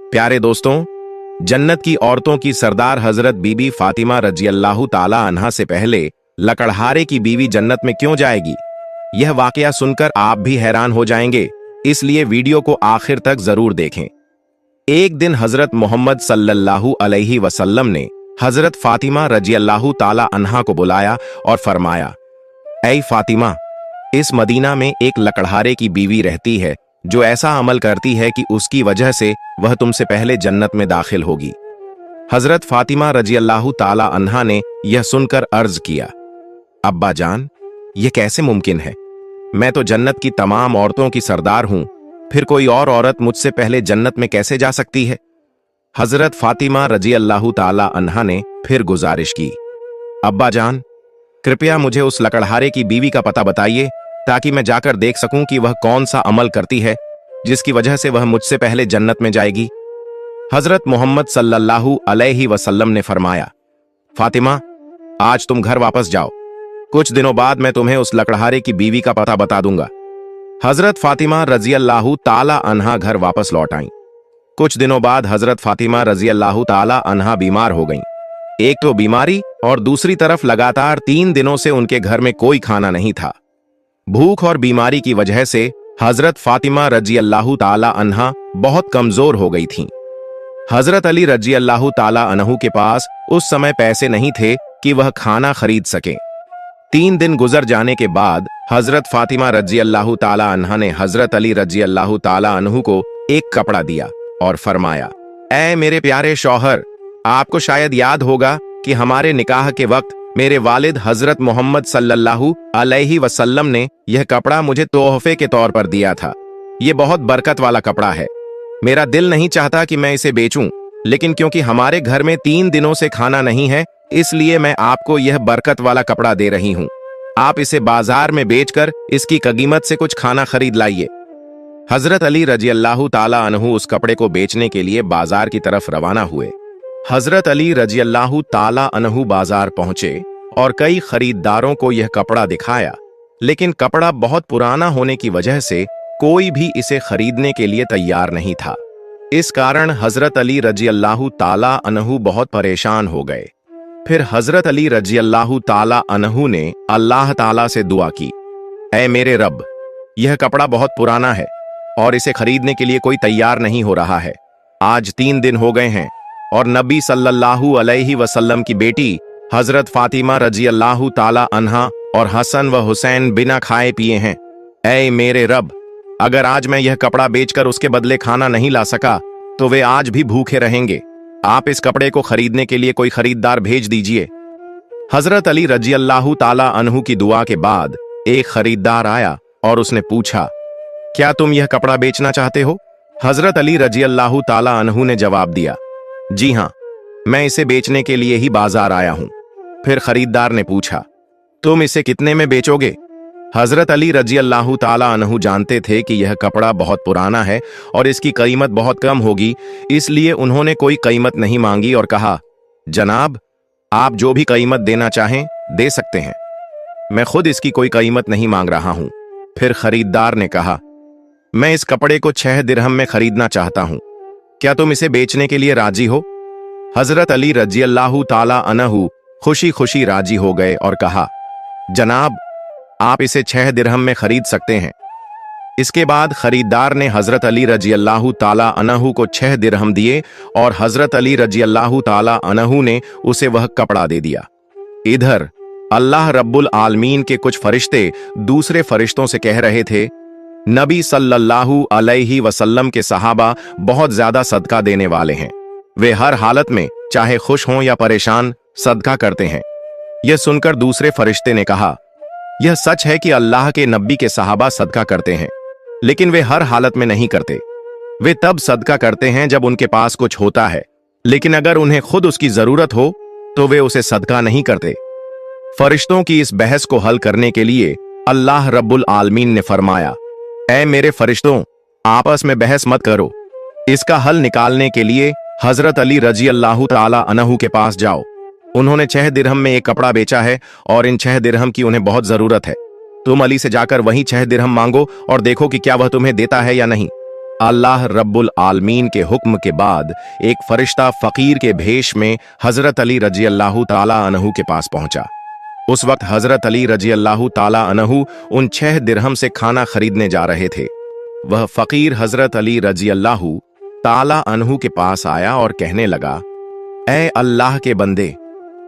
प्यारे दोस्तों, जन्नत की औरतों की सरदार हजरत बीबी फातिमा रजी अल्लाह ताला अन्हा से पहले लकड़हारे की बीवी जन्नत में क्यों जाएगी? यह वाकया सुनकर आप भी हैरान हो जाएंगे, इसलिए वीडियो को आखिर तक जरूर देखें। एक दिन हजरत मोहम्मद सल्लल्लाहु अलैहि वसल्लम ने हजरत फातिमा रजी अल्लाह ताला अन्हा को बुलाया और फरमाया, ऐ फातिमा, इस मदीना में एक लकड़हारे की बीवी रहती है जो ऐसा अमल करती है कि उसकी वजह से वह तुमसे पहले जन्नत में दाखिल होगी। हजरत फातिमा रजी अल्लाह ताला अन्हा ने यह सुनकर अर्ज किया, अब्बा जान, यह कैसे मुमकिन है? मैं तो जन्नत की तमाम औरतों की सरदार हूं, फिर कोई और औरत मुझसे पहले जन्नत में कैसे जा सकती है? हजरत फातिमा रजी अल्लाह ताला अन्हा ने फिर गुजारिश की, अब्बा जान, कृपया मुझे उस लकड़हारे की बीवी का पता बताइए ताकि मैं जाकर देख सकूं कि वह कौन सा अमल करती है जिसकी वजह से वह मुझसे पहले जन्नत में जाएगी। हजरत मोहम्मद सल्लल्लाहु अलैहि वसल्लम ने फरमाया, फातिमा, आज तुम घर वापस जाओ, कुछ दिनों बाद मैं तुम्हें उस लकड़हारे की बीवी का पता बता दूंगा। हजरत फातिमा रजी अल्लाह ताला अन्हा घर वापस लौट आईं। कुछ दिनों बाद हजरत फातिमा रजी अल्लाह ताला अन्हा बीमार हो गईं। एक तो बीमारी और दूसरी तरफ लगातार 3 दिनों से उनके घर में कोई खाना नहीं था। भूख और बीमारी की वजह से हजरत फातिमा रजी अल्लाह ताला अन्हा बहुत कमजोर हो गई थीं। हजरत अली रजी अल्लाह ताला अन्हु के पास उस समय पैसे नहीं थे कि वह खाना खरीद सकें। 3 दिन गुजर जाने के बाद हजरत फातिमा रजी अल्लाह ताला अन्हा ने हजरत अली रजी अल्लाह ताला अन्हु को एक कपड़ा दिया और फरमाया, ऐ मेरे प्यारे शौहर, आपको शायद याद होगा कि हमारे निकाह के वक्त मेरे वालिद हजरत मोहम्मद सल्लल्लाहु अलैहि वसल्लम ने यह कपड़ा मुझे तोहफे के तौर पर दिया था। यह बहुत बरकत वाला कपड़ा है। मेरा दिल नहीं चाहता कि मैं इसे बेचूं, लेकिन क्योंकि हमारे घर में 3 दिनों से खाना नहीं है, इसलिए मैं आपको यह बरकत वाला कपड़ा दे रही हूं। आप इसे बाजार में बेचकर इसकी कीमत से कुछ खाना खरीद लाइए। हजरत अली रजी अल्लाह ताला अन्हु उस कपड़े को बेचने के लिए बाजार की तरफ रवाना हुए। हजरत अली रजी अल्लाह ताला अन्हु बाजार पहुंचे और कई खरीदारों को यह कपड़ा दिखाया, लेकिन कपड़ा बहुत पुराना होने की वजह से कोई भी इसे खरीदने के लिए तैयार नहीं था। इस कारण हजरत अली रजी अल्लाह ताला अन्हु बहुत परेशान हो गए। फिर हजरत अली रजी अल्लाह ताला अन्हु ने अल्लाह ताला से दुआ की, ऐ मेरे रब, यह कपड़ा बहुत पुराना है और इसे खरीदने के लिए कोई तैयार नहीं हो रहा है। आज 3 दिन हो गए हैं और नबी सल्लल्लाहु अलैहि वसल्लम की बेटी हजरत फातिमा रजी अल्लाह ताला अन्हा और हसन व हुसैन बिना खाए पिए हैं। ऐ मेरे रब, अगर आज मैं यह कपड़ा बेचकर उसके बदले खाना नहीं ला सका तो वे आज भी भूखे रहेंगे। आप इस कपड़े को खरीदने के लिए कोई खरीदार भेज दीजिए। हजरत अली रजी अल्लाह ताला अन्हु की दुआ के बाद एक खरीदार आया और उसने पूछा, क्या तुम यह कपड़ा बेचना चाहते हो? हजरत अली रजी अल्लाह ताला अन्हु ने जवाब दिया, जी हां, मैं इसे बेचने के लिए ही बाजार आया हूं। फिर खरीदार ने पूछा, तुम इसे कितने में बेचोगे? हजरत अली रजी अल्लाह ताला अन्हु जानते थे कि यह कपड़ा बहुत पुराना है और इसकी कीमत बहुत कम होगी, इसलिए उन्होंने कोई कीमत नहीं मांगी और कहा, जनाब, आप जो भी कीमत देना चाहें दे सकते हैं, मैं खुद इसकी कोई कीमत नहीं मांग रहा हूं। फिर खरीदार ने कहा, मैं इस कपड़े को 6 दिरहम में खरीदना चाहता हूं, क्या तुम इसे बेचने के लिए राजी हो? हजरत अली रजी अल्लाह ताला अन्हु खुशी खुशी राजी हो गए और कहा, जनाब, आप इसे 6 दिरहम में खरीद सकते हैं। इसके बाद खरीदार ने हजरत अली रजी अल्लाह ताला अन्हु को 6 दिरहम दिए और हजरत अली रजी अल्लाह ताला अन्हु ने उसे वह कपड़ा दे दिया। इधर अल्लाह रब्बुल आलमीन के कुछ फरिश्ते दूसरे फरिश्तों से कह रहे थे, नबी सल्लल्लाहु अलैहि वसल्लम के सहाबा बहुत ज्यादा सदका देने वाले हैं। वे हर हालत में चाहे खुश हों या परेशान सदका करते हैं। यह सुनकर दूसरे फरिश्ते ने कहा, यह सच है कि अल्लाह के नबी के सहाबा सदका करते हैं, लेकिन वे हर हालत में नहीं करते। वे तब सदका करते हैं जब उनके पास कुछ होता है, लेकिन अगर उन्हें खुद उसकी जरूरत हो तो वे उसे सदका नहीं करते। फरिश्तों की इस बहस को हल करने के लिए अल्लाह रब्बुल आलमीन ने फरमाया, ऐ मेरे फरिश्तों, आपस में बहस मत करो। इसका हल निकालने के लिए हजरत अली रजी अल्लाह ताला अन्हु के पास जाओ। उन्होंने 6 दिरहम में एक कपड़ा बेचा है और इन 6 दिरहम की उन्हें बहुत जरूरत है। तुम अली से जाकर वहीं 6 दिरहम मांगो और देखो कि क्या वह तुम्हें देता है या नहीं। अल्लाह रब्बुल आलमीन के हुक्म के बाद एक फरिश्ता फकीर के भेष में हजरत अली रजी अल्लाह ताला अन्हु के पास पहुंचा। उस वक्त हजरत अली रजी अल्लाह ताला अन्हु उन 6 दिरहम से खाना खरीदने जा रहे थे। वह फकीर हजरत अली रजी अल्लाह ताला अन्हु के पास आया और कहने लगा, ऐ अल्लाह के बंदे,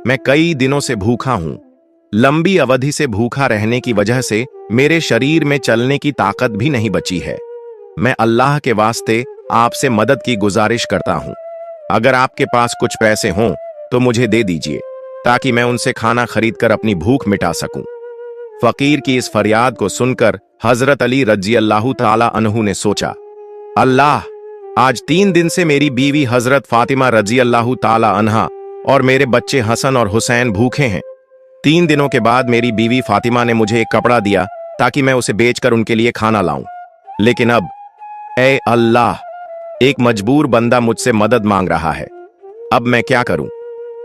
मैं कई दिनों से भूखा हूं। लंबी अवधि से भूखा रहने की वजह से मेरे शरीर में चलने की ताकत भी नहीं बची है। मैं अल्लाह के वास्ते आपसे मदद की गुजारिश करता हूं। अगर आपके पास कुछ पैसे हों तो मुझे दे दीजिए, ताकि मैं उनसे खाना खरीदकर अपनी भूख मिटा सकूं। फकीर की इस फरियाद को सुनकर हजरत अली रजी अल्लाह ताला अन्हु ने सोचा, अल्लाह, आज 3 दिन से मेरी बीवी हजरत फातिमा रजी अल्लाह ताला अन्हा और मेरे बच्चे हसन और हुसैन भूखे हैं। 3 दिनों के बाद मेरी बीवी फातिमा ने मुझे एक कपड़ा दिया ताकि मैं उसे बेचकर उनके लिए खाना लाऊं। लेकिन अब ऐ अल्लाह, एक मजबूर बंदा मुझसे मदद मांग रहा है। अब मैं क्या करूं?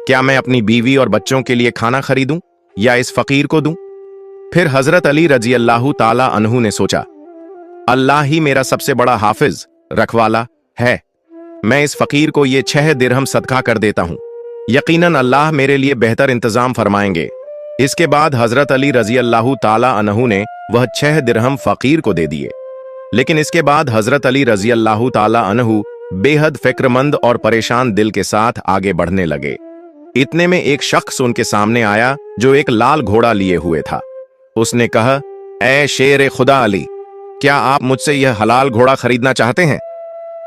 क्या मैं अपनी बीवी और बच्चों के लिए खाना खरीदूं या इस फकीर को दूं? फिर हजरत अली रजी अल्लाह ताला अन्हु ने सोचा, अल्लाह ही मेरा सबसे बड़ा हाफिज रखवाला है। मैं इस फकीर को ये 6 दिरहम सदका कर देता हूं। यकीनन अल्लाह मेरे लिए बेहतर इंतजाम फरमाएंगे। इसके बाद हजरत अली रजी अल्लाह ताला अन्हु ने वह 6 दिरहम फकीर को दे दिए। लेकिन इसके बाद हजरत अली रजी अल्लाह ताला अन्हु बेहद फिक्रमंद और परेशान दिल के साथ आगे बढ़ने लगे। इतने में एक शख्स उनके सामने आया जो एक लाल घोड़ा लिए हुए था। उसने कहा, ऐ शेर खुदा अली, क्या आप मुझसे यह हलाल घोड़ा खरीदना चाहते हैं?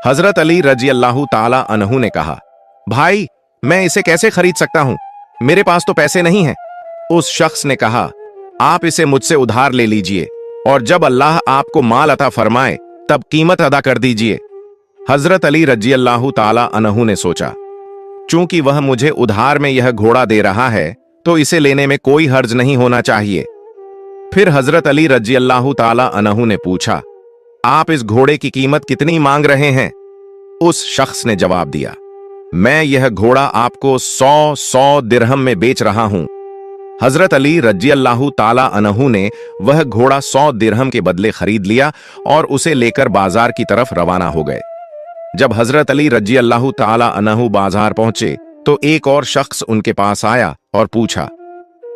हजरत अली रजी अल्लाह ताला अन्हु ने कहा, भाई, मैं इसे कैसे खरीद सकता हूं? मेरे पास तो पैसे नहीं हैं। उस शख्स ने कहा, आप इसे मुझसे उधार ले लीजिए और जब अल्लाह आपको माल अता फरमाए तब कीमत अदा कर दीजिए। हजरत अली रजी अल्लाह ताला अन्हु ने सोचा, चूंकि वह मुझे उधार में यह घोड़ा दे रहा है तो इसे लेने में कोई हर्ज नहीं होना चाहिए। फिर हजरत अली रजी अल्लाह ताला अन्हु ने पूछा, आप इस घोड़े की कीमत कितनी मांग रहे हैं? उस शख्स ने जवाब दिया, मैं यह घोड़ा आपको 100 दिरहम में बेच रहा हूं। हजरत अली रजी अल्लाह ताला अन्हु ने वह घोड़ा 100 दिरहम के बदले खरीद लिया और उसे लेकर बाजार की तरफ रवाना हो गए। जब हजरत अली रजी अल्लाह ताला अन्हु बाजार पहुंचे तो एक और शख्स उनके पास आया और पूछा,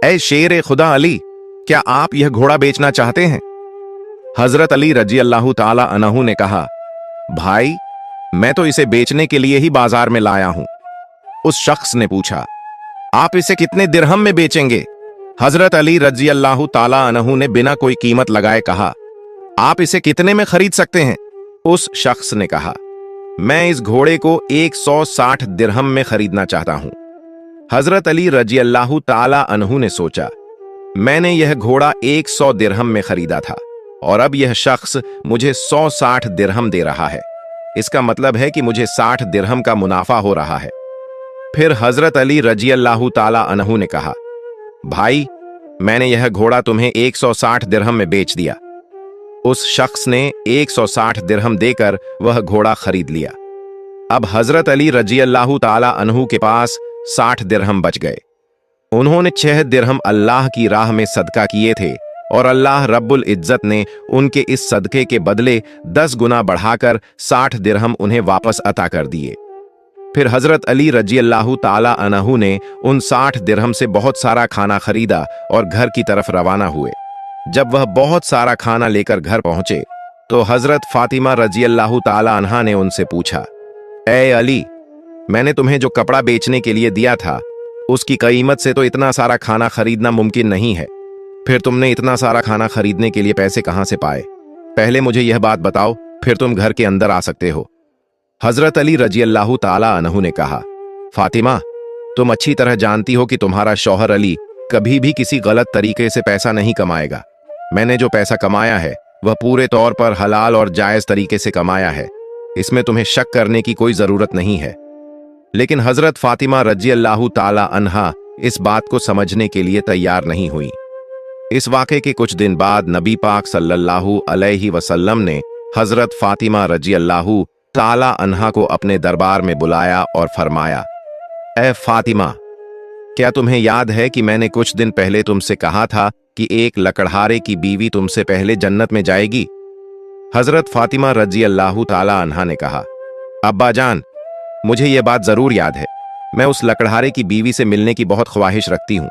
ऐ शेर खुदा अली, क्या आप यह घोड़ा बेचना चाहते हैं? हजरत अली रजी अल्लाह ताला अन्हु ने कहा, भाई, मैं तो इसे बेचने के लिए ही बाजार में लाया हूं। उस शख्स ने पूछा, आप इसे कितने दिरहम में बेचेंगे? हजरत अली रजी अल्लाह ताला अन्हु ने बिना कोई कीमत लगाए कहा, आप इसे कितने में खरीद सकते हैं? उस शख्स ने कहा, मैं इस घोड़े को 160 दिरहम में खरीदना चाहता हूं। हजरत अली रजी अल्लाह ताला अन्हु ने सोचा, मैंने यह घोड़ा 100 दिरहम में खरीदा था और अब यह शख्स मुझे 160 दिरहम दे रहा है। इसका मतलब है कि मुझे 60 दिरहम का मुनाफा हो रहा है। फिर हजरत अली रजी अल्लाह ताला अन्हु ने कहा, भाई, मैंने यह घोड़ा तुम्हें 160 दिरहम में बेच दिया। उस शख्स ने 160 दिरहम देकर वह घोड़ा खरीद लिया। अब हजरत अली रजी अल्लाह ताला अन्हु के पास 60 दिरहम बच गए। उन्होंने 6 दिरहम अल्लाह की राह में सदका किए थे और अल्लाह रब्बुल इज्जत ने उनके इस सदके के बदले 10 गुना बढ़ाकर 60 दिरहम उन्हें वापस अता कर दिए। फिर हजरत अली रजी अल्लाह ताला अन्हु ने उन 60 दिरहम से बहुत सारा खाना खरीदा और घर की तरफ रवाना हुए। जब वह बहुत सारा खाना लेकर घर पहुंचे तो हजरत फातिमा रजी अल्लाह ताला अन्हा ने उनसे पूछा, ऐ अली, मैंने तुम्हें जो कपड़ा बेचने के लिए दिया था उसकी कीमत से तो इतना सारा खाना खरीदना मुमकिन नहीं है। फिर तुमने इतना सारा खाना खरीदने के लिए पैसे कहां से पाए? पहले मुझे यह बात बताओ, फिर तुम घर के अंदर आ सकते हो। हजरत अली रजी अल्लाह ताला अन्हु ने कहा, फातिमा, तुम अच्छी तरह जानती हो कि तुम्हारा शौहर अली कभी भी किसी गलत तरीके से पैसा नहीं कमाएगा। मैंने जो पैसा कमाया है वह पूरे तौर पर हलाल और जायज तरीके से कमाया है। इसमें तुम्हें शक करने की कोई जरूरत नहीं है। लेकिन हजरत फातिमा रजी अल्लाह ताला अन्हा इस बात को समझने के लिए तैयार नहीं हुई। इस वाक़े के कुछ दिन बाद नबी पाक सल्लल्लाहु अलैहि वसल्लम ने हजरत फातिमा रजी अल्लाह ताला अन्हा को अपने दरबार में बुलाया और फरमाया, ऐ फातिमा, क्या तुम्हें याद है कि मैंने कुछ दिन पहले तुमसे कहा था कि एक लकड़हारे की बीवी तुमसे पहले जन्नत में जाएगी? हजरत फातिमा रजी अल्लाह ताला अन्हा ने कहा, अब्बा जान, मुझे यह बात जरूर याद है। मैं उस लकड़हारे की बीवी से मिलने की बहुत ख्वाहिश रखती हूँ।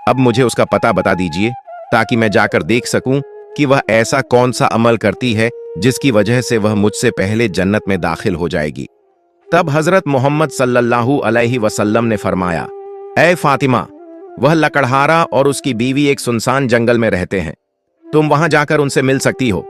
अब मुझे उसका पता बता दीजिए ताकि मैं जाकर देख सकूं कि वह ऐसा कौन सा अमल करती है जिसकी वजह से वह मुझसे पहले जन्नत में दाखिल हो जाएगी। तब हजरत मोहम्मद सल्लल्लाहु अलैहि वसल्लम ने फरमाया, ऐ फातिमा, वह लकड़हारा और उसकी बीवी एक सुनसान जंगल में रहते हैं, तुम वहां जाकर उनसे मिल सकती हो।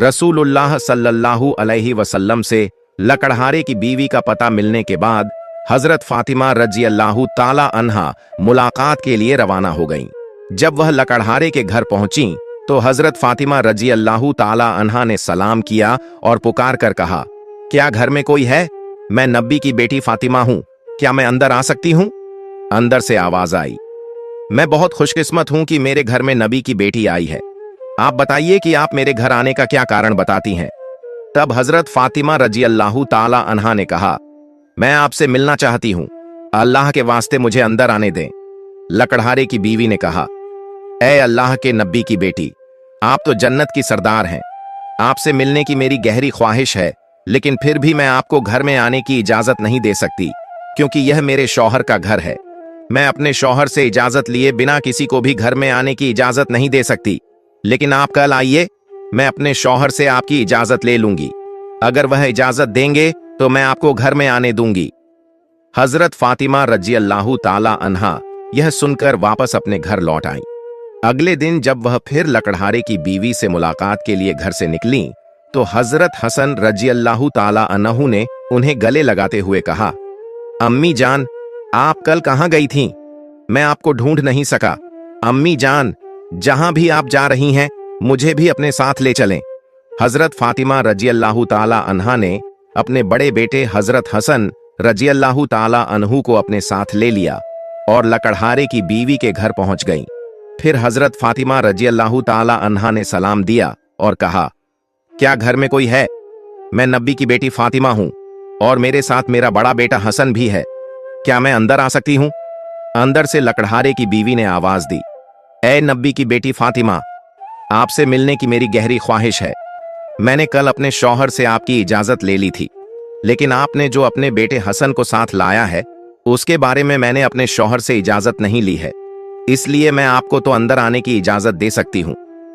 रसूलुल्लाह सल्लल्लाहु अलैहि वसल्लम से लकड़हारे की बीवी का पता मिलने के बाद हजरत फातिमा रजी अल्लाह ताला अन्हा मुलाकात के लिए रवाना हो गईं। जब वह लकड़हारे के घर पहुंची तो हजरत फातिमा रजी अल्लाह ताला अन्हा ने सलाम किया और पुकार कर कहा, क्या घर में कोई है? मैं नबी की बेटी फातिमा हूं, क्या मैं अंदर आ सकती हूं? अंदर से आवाज आई, मैं बहुत खुशकिस्मत हूं कि मेरे घर में नबी की बेटी आई है। आप बताइए कि आप मेरे घर आने का क्या कारण बताती हैं। तब हजरत फातिमा रजी अल्लाह ताला अन्हा ने कहा, मैं आपसे मिलना चाहती हूं, अल्लाह के वास्ते मुझे अंदर आने दें। लकड़हारे की बीवी ने कहा, ऐ अल्लाह के नबी की बेटी, आप तो जन्नत की सरदार हैं, आपसे मिलने की मेरी गहरी ख्वाहिश है, लेकिन फिर भी मैं आपको घर में आने की इजाजत नहीं दे सकती क्योंकि यह मेरे शौहर का घर है। मैं अपने शौहर से इजाजत लिए बिना किसी को भी घर में आने की इजाजत नहीं दे सकती, लेकिन आप कल आइए, मैं अपने शौहर से आपकी इजाजत ले लूंगी। अगर वह इजाजत देंगे तो मैं आपको घर में आने दूंगी। हजरत फातिमा रजी अल्लाह ताला अन्हा यह सुनकर वापस अपने घर लौट आई। अगले दिन जब वह फिर लकड़हारे की बीवी से मुलाकात के लिए घर से निकली तो हजरत हसन रजी अल्लाह ताला अन्हु ने उन्हें गले लगाते हुए कहा, अम्मी जान, आप कल कहां गई थीं? मैं आपको ढूंढ नहीं सका। अम्मी जान, जहां भी आप जा रही हैं मुझे भी अपने साथ ले चलें। हजरत फातिमा रजी अल्लाह ताला अन्हा ने अपने बड़े बेटे हजरत हसन रजी अल्लाह ताला अन्हु को अपने साथ ले लिया और लकड़हारे की बीवी के घर पहुंच गईं। फिर हजरत फातिमा रजी अल्लाह ताला अन्हा ने सलाम दिया और कहा, क्या घर में कोई है? मैं नबी की बेटी फातिमा हूं और मेरे साथ मेरा बड़ा बेटा हसन भी है, क्या मैं अंदर आ सकती हूं? अंदर से लकड़हारे की बीवी ने आवाज दी, ऐ नबी की बेटी फातिमा, आपसे मिलने की मेरी गहरी ख्वाहिश है। मैंने कल अपने शौहर से आपकी इजाजत ले ली थी, लेकिन आपने जो अपने बेटे हसन को साथ लाया है उसके बारे में मैंने अपने शौहर से इजाजत नहीं ली है, इसलिए मैं आपको तो अंदर आने की इजाजत दे सकती हूं,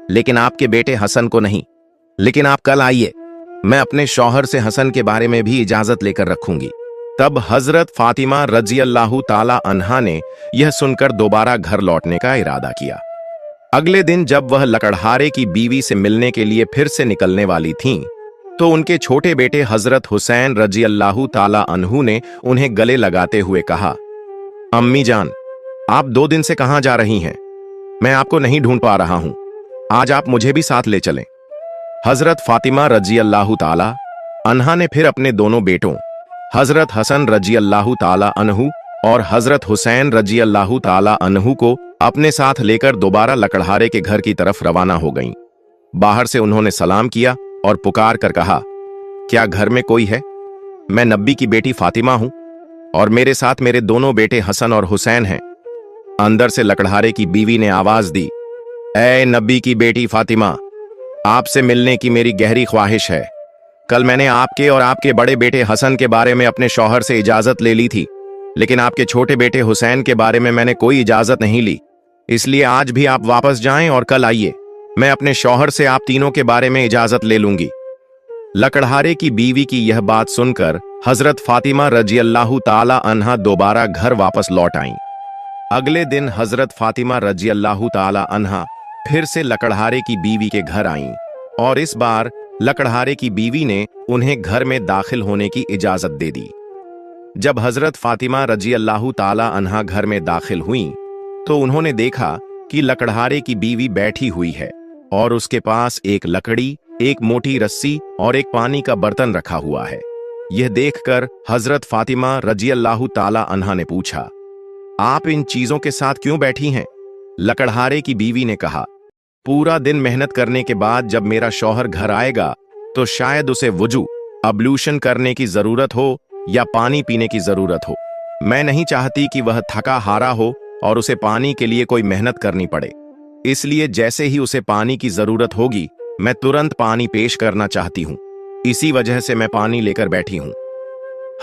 लेकिन आपके बेटे हसन को नहीं। लेकिन आप कल आइए, मैं अपने शौहर से हसन के बारे में भी इजाजत लेकर रखूंगी। तब हजरत फातिमा रजी अल्लाह ताला अन्हा ने यह सुनकर दोबारा घर लौटने का इरादा किया। अगले दिन जब वह लकड़हारे की बीवी से मिलने के लिए फिर से निकलने वाली थीं, तो उनके छोटे बेटे हजरत हुसैन रजी अल्लाह ताला अन्हु ने उन्हें गले लगाते हुए कहा, अम्मी जान, आप 2 दिन से कहां जा रही हैं? मैं आपको नहीं ढूंढ पा रहा हूं, आज आप मुझे भी साथ ले चलें। हजरत फातिमा रजी अल्लाह ताला अन्हा ने फिर अपने दोनों बेटों हजरत हसन रजी अल्लाह ताला अन्हु और हजरत हुसैन रजी अल्लाह ताला अन्हु को अपने साथ लेकर दोबारा लकड़हारे के घर की तरफ रवाना हो गईं। बाहर से उन्होंने सलाम किया और पुकार कर कहा, क्या घर में कोई है? मैं नबी की बेटी फातिमा हूं और मेरे साथ मेरे दोनों बेटे हसन और हुसैन हैं। अंदर से लकड़हारे की बीवी ने आवाज दी, ऐ नबी की बेटी फातिमा, आपसे मिलने की मेरी गहरी ख्वाहिश है। कल मैंने आपके और आपके बड़े बेटे हसन के बारे में अपने शौहर से इजाजत ले ली थी, लेकिन आपके छोटे बेटे हुसैन के बारे में मैंने कोई इजाजत नहीं ली, इसलिए आज भी आप वापस जाएं और कल आइए, मैं अपने शौहर से आप तीनों के बारे में इजाजत ले लूंगी। लकड़हारे की बीवी की यह बात सुनकर हजरत फातिमा रजी अल्लाह ताला अन्हा दोबारा घर वापस लौट आईं। अगले दिन हजरत फातिमा रजी अल्लाह ताला अन्हा फिर से लकड़हारे की बीवी के घर आईं और इस बार लकड़हारे की बीवी ने उन्हें घर में दाखिल होने की इजाजत दे दी। जब हजरत फातिमा रजी अल्लाह ताला अन्हा घर में दाखिल हुईं, तो उन्होंने देखा कि लकड़हारे की बीवी बैठी हुई है और उसके पास एक लकड़ी, एक मोटी रस्सी और एक पानी का बर्तन रखा हुआ है। यह देखकर हजरत फातिमा रजी अल्लाह ताला अन्हा ने पूछा, आप इन चीजों के साथ क्यों बैठी हैं? लकड़हारे की बीवी ने कहा, पूरा दिन मेहनत करने के बाद जब मेरा शौहर घर आएगा तो शायद उसे वुजू अब्लूशन करने की जरूरत हो या पानी पीने की जरूरत हो। मैं नहीं चाहती कि वह थका हारा हो और उसे पानी के लिए कोई मेहनत करनी पड़े, इसलिए जैसे ही उसे पानी की जरूरत होगी मैं तुरंत पानी पेश करना चाहती हूँ, इसी वजह से मैं पानी लेकर बैठी हूँ।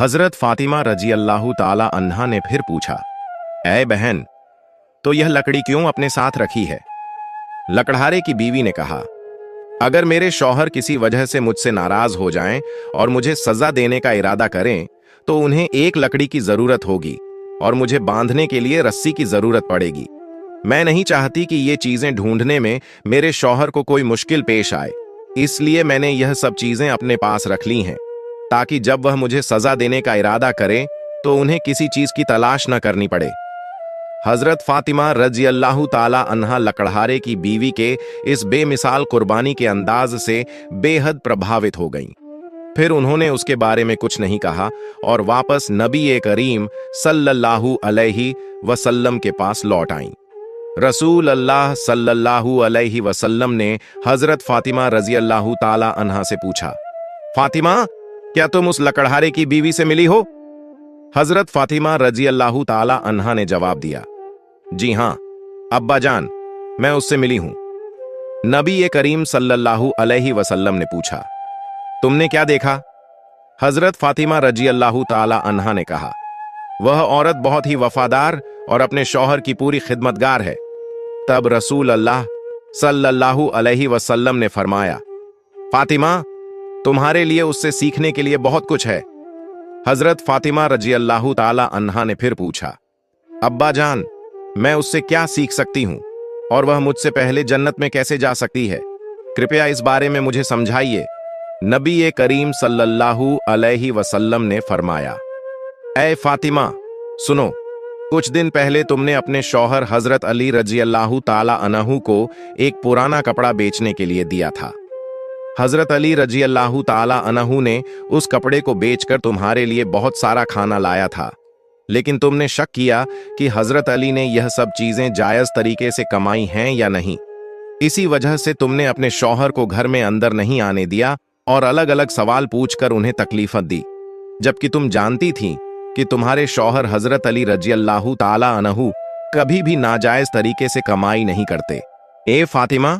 हजरत फातिमा रजी अल्लाह ताला अन्हा ने फिर पूछा, ऐ बहन, तो यह लकड़ी क्यों अपने साथ रखी है? लकड़हारे की बीवी ने कहा, अगर मेरे शौहर किसी वजह से मुझसे नाराज हो जाएं और मुझे सजा देने का इरादा करें तो उन्हें एक लकड़ी की जरूरत होगी और मुझे बांधने के लिए रस्सी की जरूरत पड़ेगी। मैं नहीं चाहती कि ये चीजें ढूंढने में मेरे शौहर को कोई मुश्किल पेश आए, इसलिए मैंने यह सब चीजें अपने पास रख ली हैं ताकि जब वह मुझे सजा देने का इरादा करें तो उन्हें किसी चीज की तलाश न करनी पड़े। हजरत फातिमा रजी अल्लाह ताला अन्हा लकड़हारे की बीवी के इस बेमिसाल कुर्बानी के अंदाज से बेहद प्रभावित हो गईं। फिर उन्होंने उसके बारे में कुछ नहीं कहा और वापस नबी करीम सल्लल्लाहु अलैहि वसल्लम के पास लौट आईं। रसूल अल्लाह सल्लल्लाहु अलैहि वसल्लम ने हजरत फातिमा रजी अल्लाह ताला अन्हा से पूछा, फातिमा, क्या तुम उस लकड़हारे की बीवी से मिली हो? हजरत फातिमा रजी अल्लाह ताला अन्हा ने जवाब दिया, जी हां अब्बा जान, मैं उससे मिली हूं। नबी करीम सल्लल्लाहु अलैहि वसल्लम ने पूछा, तुमने क्या देखा? हजरत फातिमा रजी अल्लाह ताला अन्हा ने कहा, वह औरत बहुत ही वफादार और अपने शौहर की पूरी खिदमतगार है। तब रसूल अल्लाह सल्लल्लाहु अलैहि वसल्लम ने फरमाया, फातिमा, तुम्हारे लिए उससे सीखने के लिए बहुत कुछ है। हजरत फातिमा रजी अल्लाह ताला अन्हा ने फिर पूछा, अब्बा जान, मैं उससे क्या सीख सकती हूं और वह मुझसे पहले जन्नत में कैसे जा सकती है? कृपया इस बारे में मुझे समझाइए। नबी करीम सल्लल्लाहु अलैहि वसल्लम ने फरमाया, ऐ फातिमा, सुनो, कुछ दिन पहले तुमने अपने शौहर हजरत अली रजी अल्लाह ताला अन्हु को एक पुराना कपड़ा बेचने के लिए दिया था। हजरत अली रजी अल्लाह ताला अन्हु ने उस कपड़े को बेचकर तुम्हारे लिए बहुत सारा खाना लाया था, लेकिन तुमने शक किया कि हजरत अली ने यह सब चीजें जायज तरीके से कमाई हैं या नहीं। इसी वजह से तुमने अपने शौहर को घर में अंदर नहीं आने दिया और अलग अलग सवाल पूछकर उन्हें तकलीफत दी, जबकि तुम जानती थी कि तुम्हारे शौहर हजरत अली रजी अल्लाह ताला अन्हु कभी भी नाजायज तरीके से कमाई नहीं करते। ए फातिमा,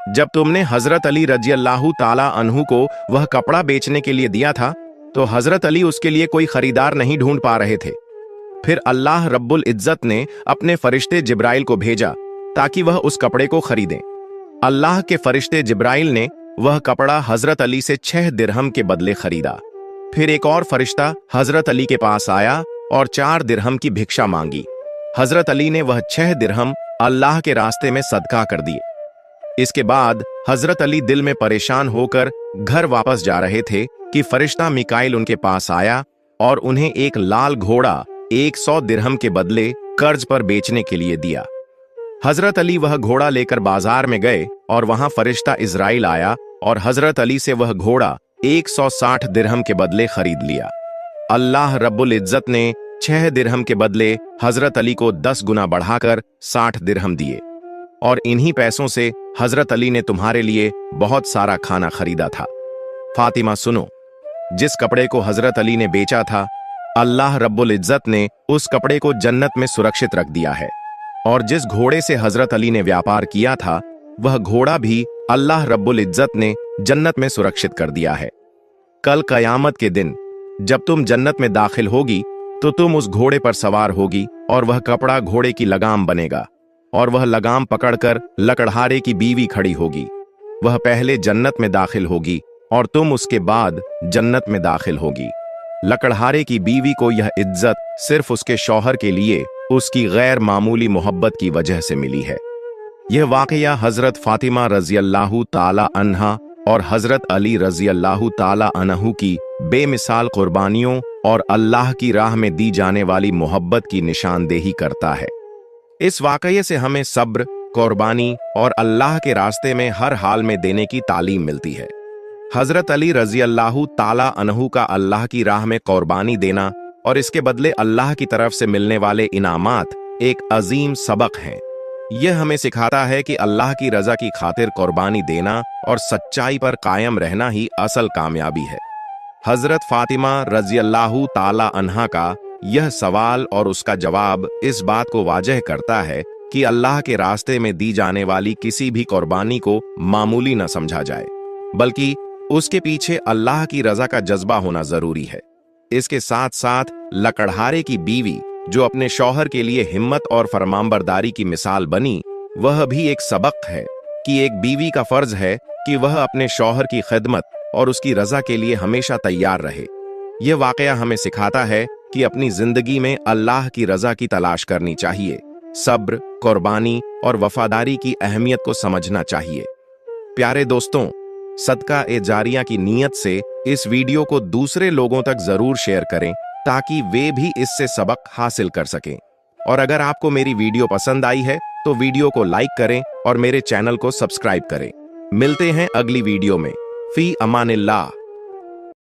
जब तुमने हजरत अली रजी अल्लाह ताला अन्हु को वह कपड़ा बेचने के लिए दिया था तो हजरत अली उसके लिए कोई खरीदार नहीं ढूंढ पा रहे थे। फिर अल्लाह रब्बुल इज्जत ने अपने फरिश्ते जिब्राइल को भेजा ताकि वह उस कपड़े को खरीदें। अल्लाह के फरिश्ते जिब्राइल ने वह कपड़ा हजरत अली से 6 दिरहम के बदले खरीदा। फिर एक और फरिश्ता हजरत अली के पास आया और 4 दिरहम की भिक्षा मांगी। हजरत अली ने वह 6 दिरहम अल्लाह के रास्ते में सदका कर दिए। इसके बाद हजरत अली दिल में परेशान होकर घर वापस जा रहे थे कि फरिश्ता मिकाइल उनके पास आया और उन्हें एक लाल घोड़ा 100 दिरहम के बदले कर्ज पर बेचने के लिए दिया। हजरत अली वह घोड़ा लेकर बाजार में गए और वहां फरिश्ता इजराइल आया और हजरत अली से वह घोड़ा 160 दिरहम के बदले खरीद लिया। अल्लाह रब्बुल इज्जत ने 6 दिरहम के बदले हजरत अली को 10 गुना बढ़ाकर 60 दिरहम दिए और इन्हीं पैसों से हजरत अली ने तुम्हारे लिए बहुत सारा खाना खरीदा था। फातिमा, सुनो, जिस कपड़े को हजरत अली ने बेचा था, अल्लाह रब्बुल इज्जत ने उस कपड़े को जन्नत में सुरक्षित रख दिया है और जिस घोड़े से हजरत अली ने व्यापार किया था वह घोड़ा भी अल्लाह रब्बुल इज्जत ने जन्नत में सुरक्षित कर दिया है। कल कयामत के दिन जब तुम जन्नत में दाखिल होगी तो तुम उस घोड़े पर सवार होगी और वह कपड़ा घोड़े की लगाम बनेगा और वह लगाम पकड़कर लकड़हारे की बीवी खड़ी होगी। वह पहले जन्नत में दाखिल होगी और तुम उसके बाद जन्नत में दाखिल होगी। लकड़हारे की बीवी को यह इज्जत सिर्फ उसके शौहर के लिए उसकी गैर मामूली मोहब्बत की वजह से मिली है। यह वाकया हजरत फातिमा रजी अल्लाह ताला अन्हा और हजरत अली रजी अल्लाह ताला अन्हु की बेमिसाल कुर्बानियों और अल्लाह की राह में दी जाने वाली मोहब्बत की निशानदेही करता है। इस वाकये से हमें सब्र, कुर्बानी और अल्लाह के रास्ते में हर हाल में देने की तालीम मिलती है। हजरत अली रजी अल्लाह ताला अन्हु का अल्लाह की राह में कुर्बानी देना और इसके बदले अल्लाह की तरफ से मिलने वाले इनामात एक अजीम सबक हैं। यह हमें सिखाता है कि अल्लाह की रजा की खातिर कुर्बानी देना और सच्चाई पर कायम रहना ही असल कामयाबी है। हजरत फातिमा रजी अल्लाह ताला अन्हा का यह सवाल और उसका जवाब इस बात को वाजह करता है कि अल्लाह के रास्ते में दी जाने वाली किसी भी कुर्बानी को मामूली न समझा जाए, बल्कि उसके पीछे अल्लाह की रजा का जज्बा होना जरूरी है। इसके साथ साथ लकड़हारे की बीवी जो अपने शौहर के लिए हिम्मत और फरमानबरदारी की मिसाल बनी, वह भी एक सबक है कि एक बीवी का फर्ज है कि वह अपने शौहर की खिदमत और उसकी रजा के लिए हमेशा तैयार रहे। यह वाकया हमें सिखाता है कि अपनी जिंदगी में अल्लाह की रजा की तलाश करनी चाहिए, सब्र, कुर्बानी और वफादारी की अहमियत को समझना चाहिए। प्यारे दोस्तों, सदका ए जारिया की नीयत से इस वीडियो को दूसरे लोगों तक जरूर शेयर करें ताकि वे भी इससे सबक हासिल कर सकें। और अगर आपको मेरी वीडियो पसंद आई है तो वीडियो को लाइक करें और मेरे चैनल को सब्सक्राइब करें। मिलते हैं अगली वीडियो में। फी अमानिल्लाह।